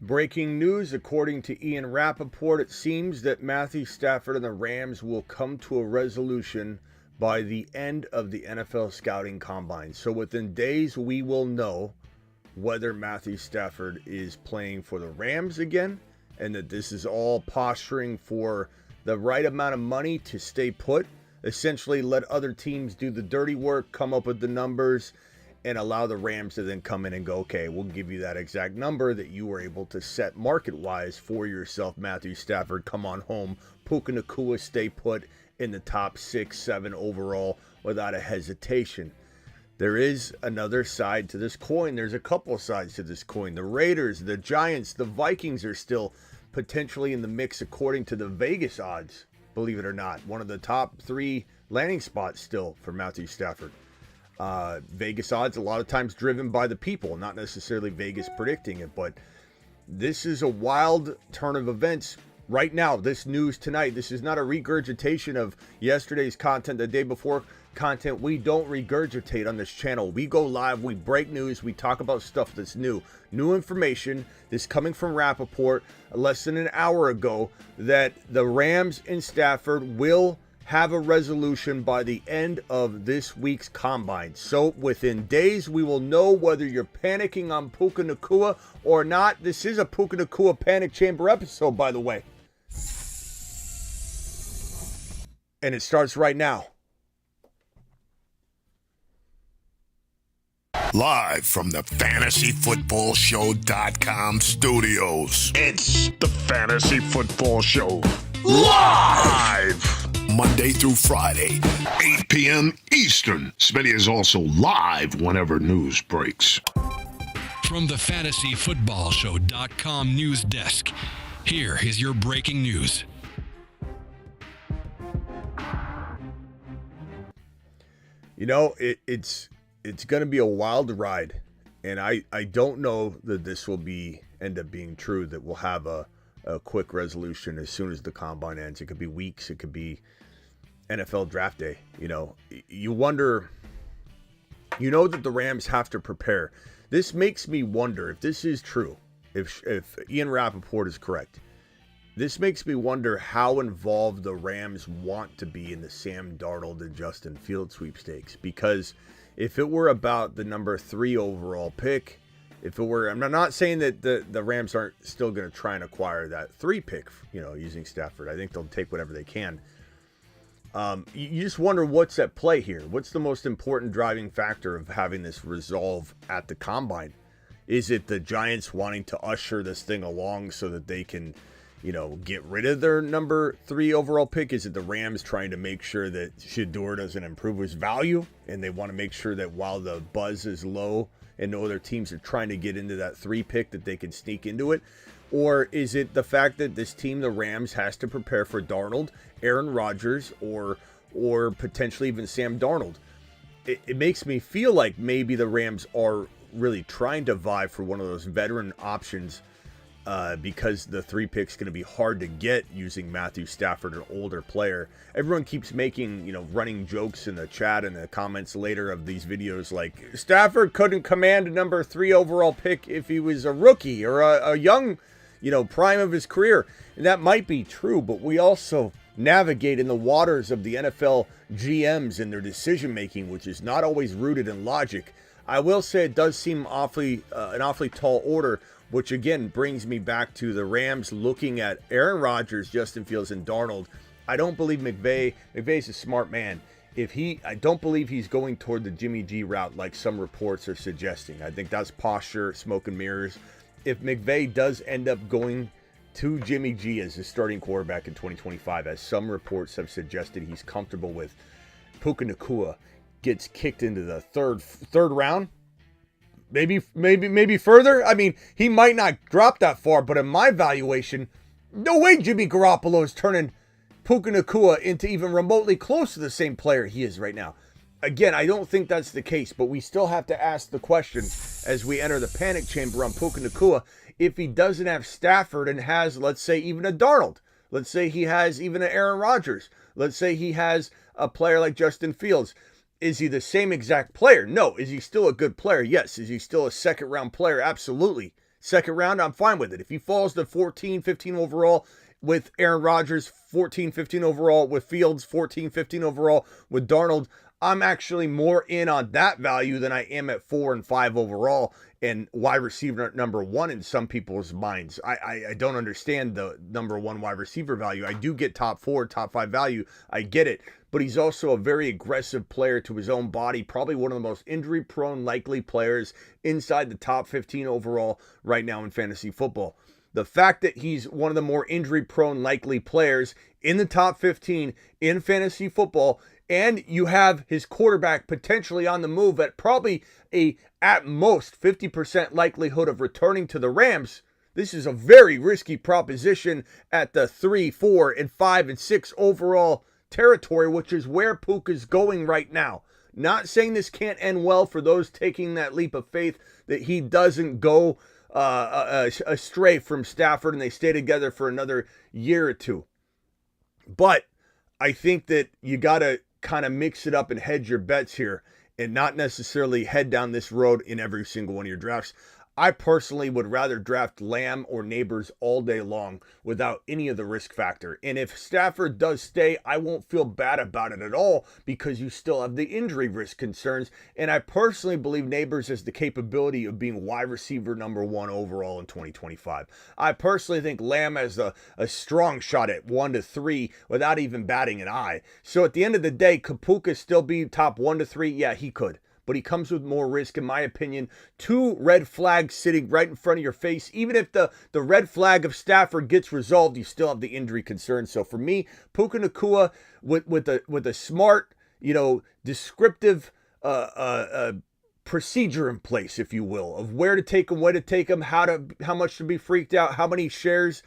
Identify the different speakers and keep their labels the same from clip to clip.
Speaker 1: Breaking news, according to Ian Rappaport, it seems that Matthew Stafford and the Rams will come to a resolution by the end of the NFL scouting combine. So within days, we will know whether Matthew Stafford is playing for the Rams again, and that this is all posturing for the right amount of money to stay put. Essentially, let other teams do the dirty work, come up with the numbers, and allow the Rams to then come in and go, okay, we'll give you that exact number that you were able to set market-wise for yourself, Matthew Stafford. Come on home. Puka Nacua, stay put in the top 6, 7 overall without a hesitation. There is another side to this coin. There's a couple of sides to this coin. The Raiders, the Giants, the Vikings are still potentially in the mix according to the Vegas odds, believe it or not. One of the top 3 landing spots still for Matthew Stafford. Vegas odds a lot of times driven by the people, not necessarily Vegas predicting it, but this is a wild turn of events right now. This news tonight, this is not a regurgitation of yesterday's content, the day before content. We don't regurgitate on this channel. We go live, we break news, we talk about stuff that's new information. This coming from Rappaport less than an hour ago, that the Rams and Stafford will have a resolution by the end of this week's combine. So within days, we will know whether you're panicking on Puka Nacua or not. This is a Puka Nacua Panic Chamber episode, by the way. And it starts right now.
Speaker 2: Live from the FantasyFootballShow.com studios.
Speaker 3: It's the Fantasy Football Show. Live!
Speaker 2: Monday through Friday, 8 p.m. Eastern. Smitty is also live whenever news breaks.
Speaker 4: From the FantasyFootballShow.com news desk, here is your breaking news.
Speaker 1: You know, it's going to be a wild ride, and I don't know that this will end up being true, that we'll have a quick resolution as soon as the combine ends. It could be weeks, it could be NFL draft day. You know, you wonder, you know that the Rams have to prepare. This makes me wonder if this is true, if Ian Rappaport is correct. This makes me wonder how involved the Rams want to be in the Sam Darnold and Justin Fields sweepstakes. Because if it were about the number 3 overall pick, if it were, I'm not saying that the Rams aren't still going to try and acquire that 3 pick, you know, using Stafford. I think they'll take whatever they can. You just wonder what's at play here. What's the most important driving factor of having this resolve at the combine? Is it the Giants wanting to usher this thing along so that they can, you know, get rid of their number 3 overall pick? Is it the Rams trying to make sure that Shedeur doesn't improve his value, and they want to make sure that while the buzz is low and no other teams are trying to get into that 3 pick, that they can sneak into it? Or is it the fact that this team, the Rams, has to prepare for Darnold, Aaron Rodgers, or potentially even Sam Darnold? It makes me feel like maybe the Rams are really trying to vie for one of those veteran options, because the 3 pick's going to be hard to get using Matthew Stafford, an older player. Everyone keeps making, you know, running jokes in the chat and the comments later of these videos like, Stafford couldn't command a number 3 overall pick if he was a rookie or a young, you know, prime of his career. And that might be true, but we also navigate in the waters of the NFL GMs and their decision making, which is not always rooted in logic. I will say it does seem an awfully tall order, which again brings me back to the Rams looking at Aaron Rodgers, Justin Fields, and Darnold. I don't believe McVay's a smart man. I don't believe he's going toward the Jimmy G route like some reports are suggesting. I think that's posture, smoke and mirrors. If McVay does end up going to Jimmy G as his starting quarterback in 2025, as some reports have suggested he's comfortable with, Puka Nacua gets kicked into the third round. Maybe further. I mean, he might not drop that far, but in my valuation, no way Jimmy Garoppolo is turning Puka Nacua into even remotely close to the same player he is right now. Again, I don't think that's the case, but we still have to ask the question as we enter the panic chamber on Puka Nacua. If he doesn't have Stafford and has, let's say, even a Darnold, let's say he has even an Aaron Rodgers, let's say he has a player like Justin Fields, is he the same exact player? No. Is he still a good player? Yes. Is he still a second-round player? Absolutely. second round, I'm fine with it. If he falls to 14, 15 overall with Aaron Rodgers, 14, 15 overall with Fields, 14, 15 overall with Darnold, I'm actually more in on that value than I am at 4 and 5 overall and wide receiver number 1 in some people's minds. I don't understand the number 1 wide receiver value. I do get top 4, top 5 value. I get it. But he's also a very aggressive player to his own body, probably one of the most injury-prone likely players inside the top 15 overall right now in fantasy football. The fact that he's one of the more injury-prone likely players in the top 15 in fantasy football, and you have his quarterback potentially on the move at probably at most 50% likelihood of returning to the Rams. This is a very risky proposition at the 3, 4, and 5, and 6 overall territory, which is where Puka's going right now. Not saying this can't end well for those taking that leap of faith that he doesn't go astray from Stafford and they stay together for another year or two. But I think that you got to kind of mix it up and hedge your bets here and not necessarily head down this road in every single one of your drafts. I personally would rather draft Lamb or Neighbors all day long without any of the risk factor. And if Stafford does stay, I won't feel bad about it at all because you still have the injury risk concerns. And I personally believe Neighbors has the capability of being wide receiver number 1 overall in 2025. I personally think Lamb has a strong shot at 1 to 3 without even batting an eye. So at the end of the day, could Puka still be top 1 to 3? Yeah, he could. But he comes with more risk, in my opinion. 2 red flags sitting right in front of your face. Even if the red flag of Stafford gets resolved, you still have the injury concern. So for me, Puka Nacua with a smart, descriptive procedure in place, if you will, of where to take him, when to take him, how much to be freaked out, how many shares.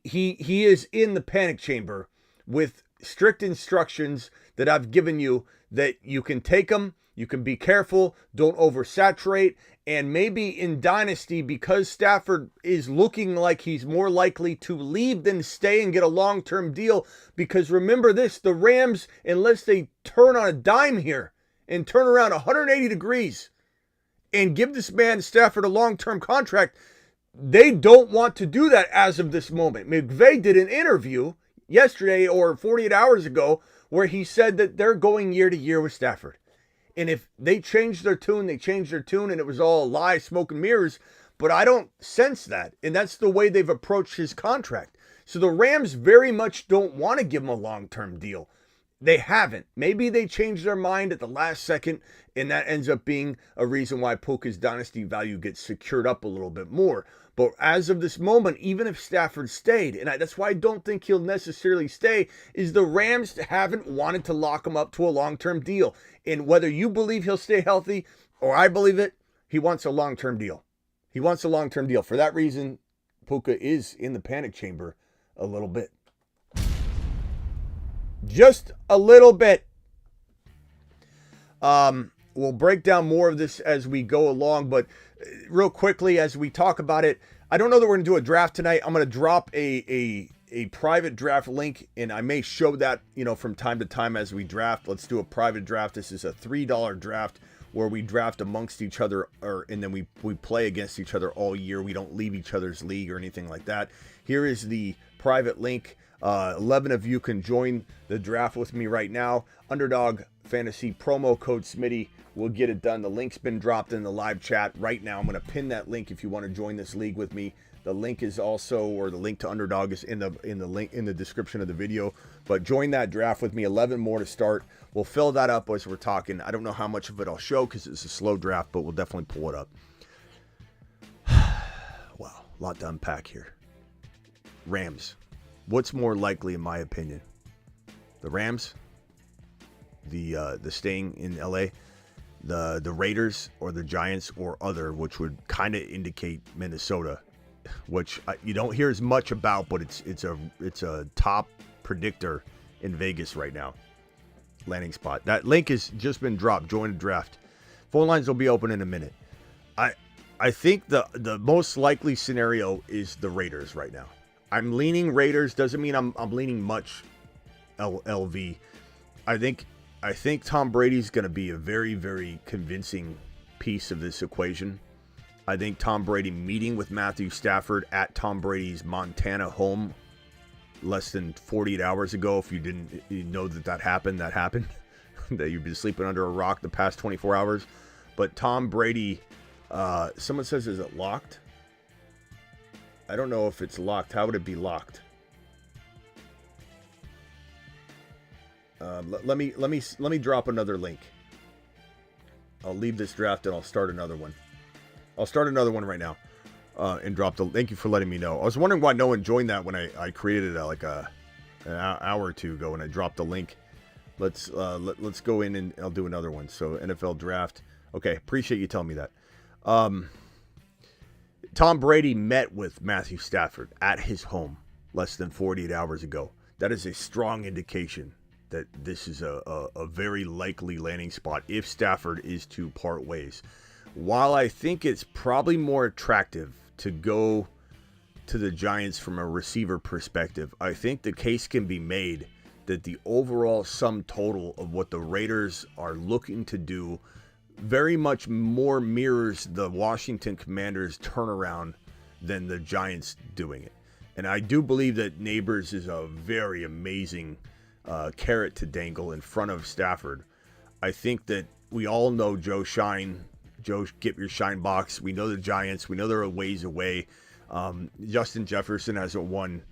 Speaker 1: He is in the panic chamber with strict instructions that I've given you that you can take him. You can be careful, don't oversaturate, and maybe in Dynasty, because Stafford is looking like he's more likely to leave than stay and get a long-term deal, because remember this, the Rams, unless they turn on a dime here and turn around 180 degrees and give this man Stafford a long-term contract, they don't want to do that as of this moment. McVay did an interview yesterday or 48 hours ago where he said that they're going year to year with Stafford. And if they changed their tune, they changed their tune, and it was all lies, smoke, and mirrors. But I don't sense that. And that's the way they've approached his contract. So the Rams very much don't want to give him a long-term deal. They haven't. Maybe they changed their mind at the last second, and that ends up being a reason why Puka's dynasty value gets secured up a little bit more. But as of this moment, even if Stafford stayed, and that's why I don't think he'll necessarily stay, is the Rams haven't wanted to lock him up to a long-term deal. And whether you believe he'll stay healthy or I believe it, he wants a long-term deal. He wants a long-term deal. For that reason, Puka is in the panic chamber a little bit. Just a little bit. We'll break down more of this as we go along, but real quickly as we talk about it, I don't know that we're going to do a draft tonight. I'm going to drop a private draft link, and I may show that, from time to time as we draft. Let's do a private draft. This is a $3 draft where we draft amongst each other, and then we play against each other all year. We don't leave each other's league or anything like that. Here is the private link. 11 of you can join the draft with me right now. Underdog Fantasy promo code Smitty will get it done. The link's been dropped in the live chat right now. I'm going to pin that link if you want to join this league with me. The link is also, or the link to Underdog is in the link in the description of the video. But join that draft with me. 11 more to start. We'll fill that up as we're talking. I don't know how much of it I'll show because it's a slow draft, but we'll definitely pull it up. Wow, a lot to unpack here. Rams. What's more likely, in my opinion? The Rams, the staying in LA, the Raiders, or the Giants, or other, which would kind of indicate Minnesota, which you don't hear as much about, but it's a top predictor in Vegas right now. Landing spot. That link has just been dropped. Join the draft. Phone lines will be open in a minute. I think the most likely scenario is the Raiders right now. I'm leaning Raiders. Doesn't mean I'm leaning much LV. I think Tom Brady's going to be a very, very convincing piece of this equation. I think Tom Brady meeting with Matthew Stafford at Tom Brady's Montana home less than 48 hours ago. If you know that happened, that happened. That you've been sleeping under a rock the past 24 hours. But Tom Brady, someone says, is it locked? I don't know if it's locked. How would it be locked? Let me drop another link. I'll leave this draft and I'll start another one. I'll start another one right now and drop the. Thank you for letting me know. I was wondering why no one joined that when I created it like an hour or two ago and I dropped the link. Let's go in and I'll do another one. So NFL draft. Okay, appreciate you telling me that. Tom Brady met with Matthew Stafford at his home less than 48 hours ago. That is a strong indication that this is a very likely landing spot if Stafford is to part ways. While I think it's probably more attractive to go to the Giants from a receiver perspective, I think the case can be made that the overall sum total of what the Raiders are looking to do very much more mirrors the Washington Commanders' turnaround than the Giants doing it. And I do believe that Neighbors is a very amazing carrot to dangle in front of Stafford. I think that we all know Joe, get your shine box. We know the Giants. We know they're a ways away. Justin Jefferson hasn't won,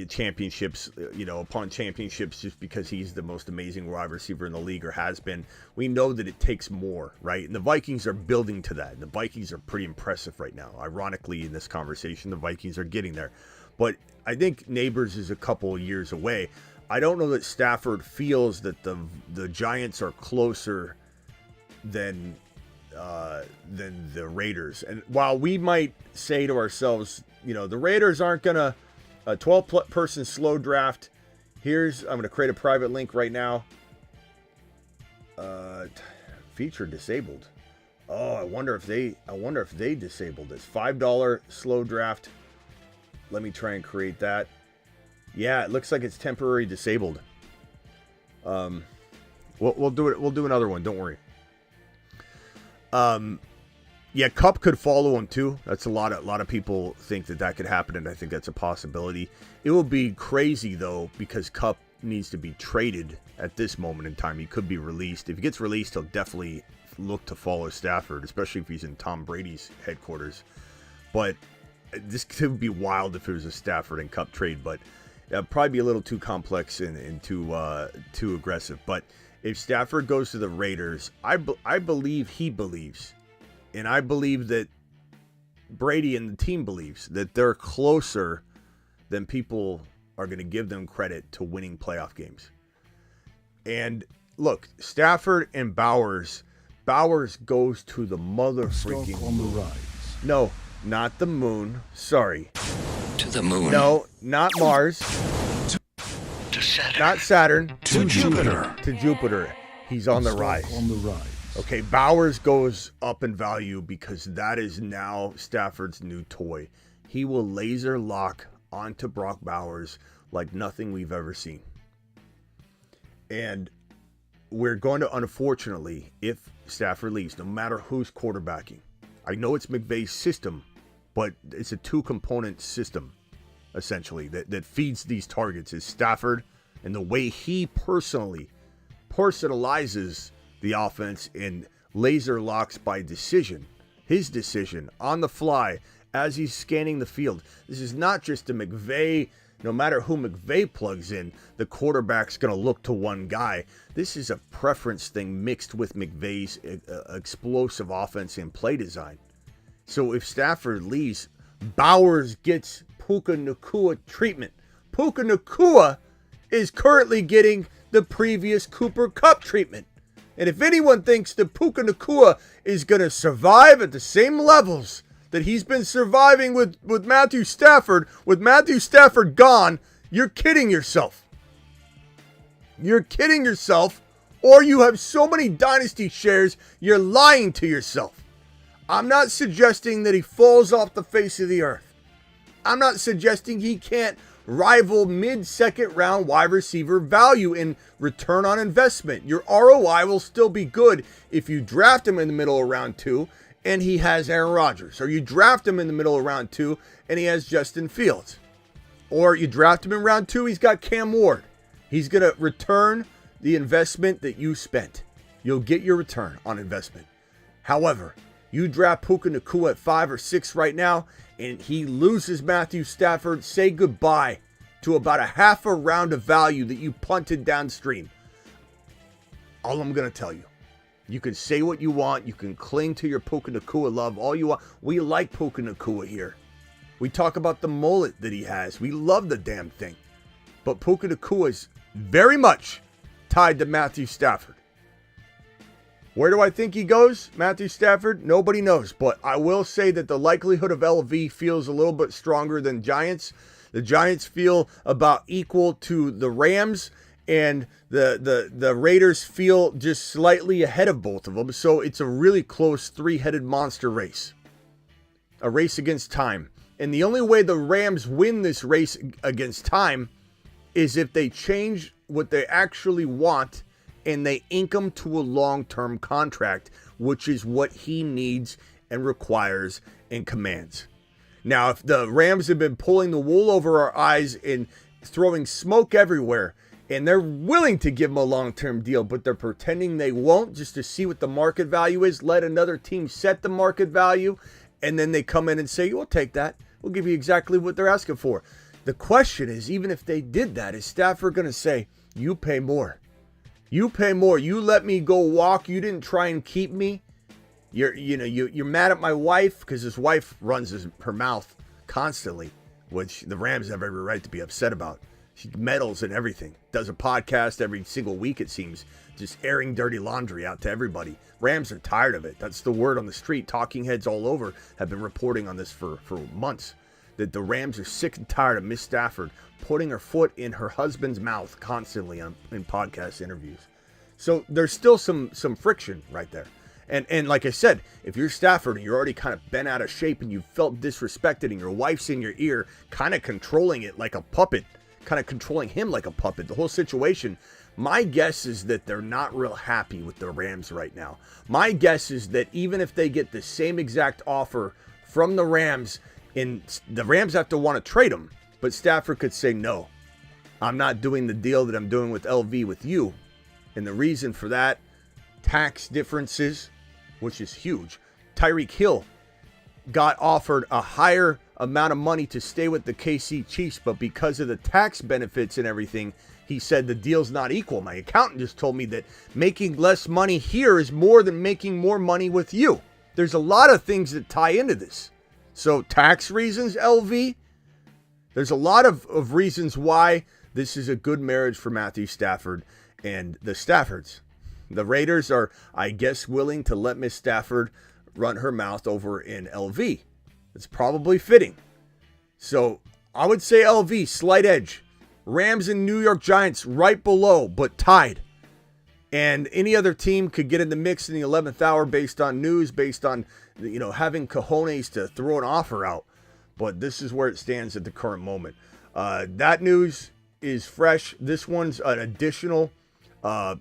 Speaker 1: championships, upon championships just because he's the most amazing wide receiver in the league or has been. We know that it takes more, right? And the Vikings are building to that. The Vikings are pretty impressive right now. Ironically, in this conversation, the Vikings are getting there. But I think Neighbors is a couple of years away. I don't know that Stafford feels that the Giants are closer than the Raiders. And while we might say to ourselves, the Raiders aren't gonna a 12-person slow draft. I'm gonna create a private link right now. Feature disabled. Oh, I wonder if they disabled this $5 slow draft. Let me try and create that. Yeah, it looks like it's temporarily disabled. We'll do it. We'll do another one. Don't worry. Yeah, Kupp could follow him too. That's a lot of people think that could happen, and I think that's a possibility. It will be crazy though because Kupp needs to be traded at this moment in time. He could be released. If he gets released, he'll definitely look to follow Stafford, especially if he's in Tom Brady's headquarters. But this could be wild if it was a Stafford and Kupp trade, but it'd probably be a little too complex and too aggressive. But if Stafford goes to the Raiders, I believe he believes, and I believe that Brady and the team believes that they're closer than people are going to give them credit to winning playoff games. And look, Stafford and Bowers goes to the mother freaking
Speaker 2: on the rise.
Speaker 1: No, not the moon. Sorry.
Speaker 5: To the moon.
Speaker 1: No, not Mars.
Speaker 5: To Saturn.
Speaker 1: Not Saturn.
Speaker 5: To Jupiter.
Speaker 1: To Jupiter. He's on the rise.
Speaker 2: On the rise.
Speaker 1: Okay, Bowers goes up in value because that is now Stafford's new toy. He will laser lock onto Brock Bowers like nothing we've ever seen. And we're going to, unfortunately, if Stafford leaves, no matter who's quarterbacking, I know it's McVay's system, but it's a two-component system, essentially, that feeds these targets is Stafford and the way he personalizes the offense and laser locks by decision, his decision, on the fly, as he's scanning the field. This is not just a McVay, no matter who McVay plugs in, the quarterback's going to look to one guy. This is a preference thing mixed with McVay's explosive offense and play design. So if Stafford leaves, Bowers gets Puka Nacua treatment. Puka Nacua is currently getting the previous Cooper Kupp treatment. And if anyone thinks that Puka Nacua is going to survive at the same levels that he's been surviving with Matthew Stafford gone, you're kidding yourself. You're kidding yourself, or you have so many dynasty shares, you're lying to yourself. I'm not suggesting that he falls off the face of the earth. I'm not suggesting he can't rival mid-second round wide receiver value in return on investment. Your ROI will still be good if you draft him in the middle of round 2 and he has Aaron Rodgers. Or you draft him in the middle of round 2 and he has Justin Fields. Or you draft him in round 2, he's got Cam Ward. He's going to return the investment that you spent. You'll get your return on investment. However, you draft Puka Nacua at 5 or 6 right now, and he loses Matthew Stafford. Say goodbye to about a half a round of value that you punted downstream. All I'm going to tell you. You can say what you want. You can cling to your Puka Nacua love all you want. We like Puka Nacua here. We talk about the mullet that he has. We love the damn thing. But Puka Nacua is very much tied to Matthew Stafford. Where do I think he goes, Matthew Stafford? Nobody knows. But I will say that the likelihood of LV feels a little bit stronger than Giants. The Giants feel about equal to the Rams. And the Raiders feel just slightly ahead of both of them. So it's a really close three-headed monster race. A race against time. And the only way the Rams win this race against time is if they change what they actually want and they ink him to a long-term contract, which is what he needs and requires and commands. Now, if the Rams have been pulling the wool over our eyes and throwing smoke everywhere, and they're willing to give him a long-term deal, but they're pretending they won't just to see what the market value is, let another team set the market value, and then they come in and say, we'll take that. We'll give you exactly what they're asking for. The question is, even if they did that, is Stafford going to say, you pay more? You pay more. You let me go walk. You didn't try and keep me. You're mad at my wife because his wife runs her mouth constantly, which the Rams have every right to be upset about. She meddles in everything. Does a podcast every single week, it seems. Just airing dirty laundry out to everybody. Rams are tired of it. That's the word on the street. Talking heads all over have been reporting on this for months. That the Rams are sick and tired of Miss Stafford putting her foot in her husband's mouth constantly in podcast interviews. So there's still some friction right there. And like I said, if you're Stafford and you're already kind of bent out of shape and you felt disrespected and your wife's in your ear kind of controlling it like a puppet, kind of controlling him like a puppet, the whole situation, my guess is that they're not real happy with the Rams right now. My guess is that even if they get the same exact offer from the Rams, and the Rams have to want to trade him, but Stafford could say, no, I'm not doing the deal that I'm doing with LV with you. And the reason for that, tax differences, which is huge. Tyreek Hill got offered a higher amount of money to stay with the KC Chiefs, but because of the tax benefits and everything, he said the deal's not equal. My accountant just told me that making less money here is more than making more money with you. There's a lot of things that tie into this. So tax reasons, LV, there's a lot of reasons why this is a good marriage for Matthew Stafford and the Staffords. The Raiders are, I guess, willing to let Miss Stafford run her mouth over in LV. It's probably fitting. So I would say LV, slight edge. Rams and New York Giants right below, but tied. And any other team could get in the mix in the 11th hour based on news, based on, having cojones to throw an offer out. But this is where it stands at the current moment. That news is fresh. This one's an additional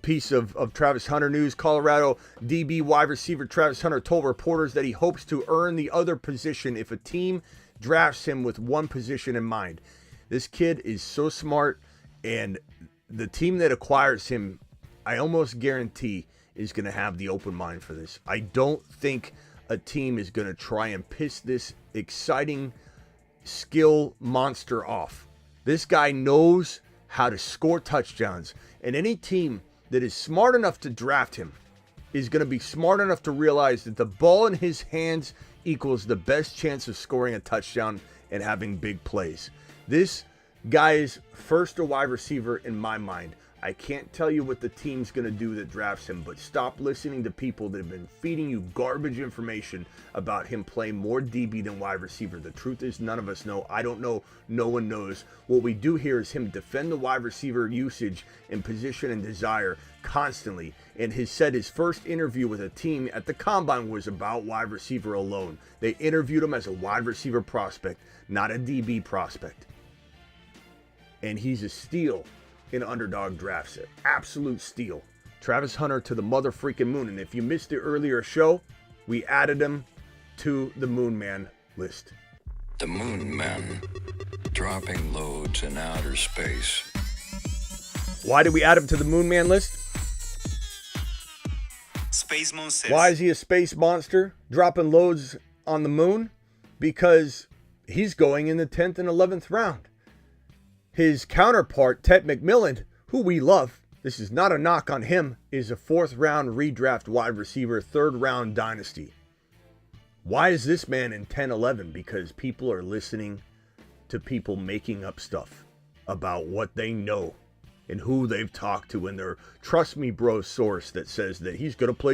Speaker 1: piece of Travis Hunter news. Colorado DB wide receiver Travis Hunter told reporters that he hopes to earn the other position if a team drafts him with one position in mind. This kid is so smart, and the team that acquires him, I almost guarantee, is going to have the open mind for this. I don't think a team is going to try and piss this exciting skill monster off. This guy knows how to score touchdowns, and any team that is smart enough to draft him is going to be smart enough to realize that the ball in his hands equals the best chance of scoring a touchdown and having big plays. This guy is first a wide receiver in my mind. I can't tell you what the team's going to do that drafts him, but stop listening to people that have been feeding you garbage information about him playing more DB than wide receiver. The truth is, none of us know. I don't know. No one knows. What we do hear is him defend the wide receiver usage in position and desire constantly. And he said his first interview with a team at the Combine was about wide receiver alone. They interviewed him as a wide receiver prospect, not a DB prospect. And he's a steal in underdog drafts. Absolute steal. Travis Hunter to the mother freaking moon. And if you missed the earlier show, we added him to the Moon Man list?
Speaker 5: The Moon Men, dropping loads in outer space.
Speaker 1: Why did we add him to the Moon Man list?
Speaker 6: Space Monsters.
Speaker 1: Why is he a space monster dropping loads on the moon? Because he's going in the 10th and 11th round. His counterpart, Ted McMillan, who we love, this is not a knock on him, is a 4th round redraft wide receiver, 3rd round dynasty. Why is this man in 10-11? Because people are listening to people making up stuff about what they know and who they've talked to, and their trust me bro source that says that he's going to play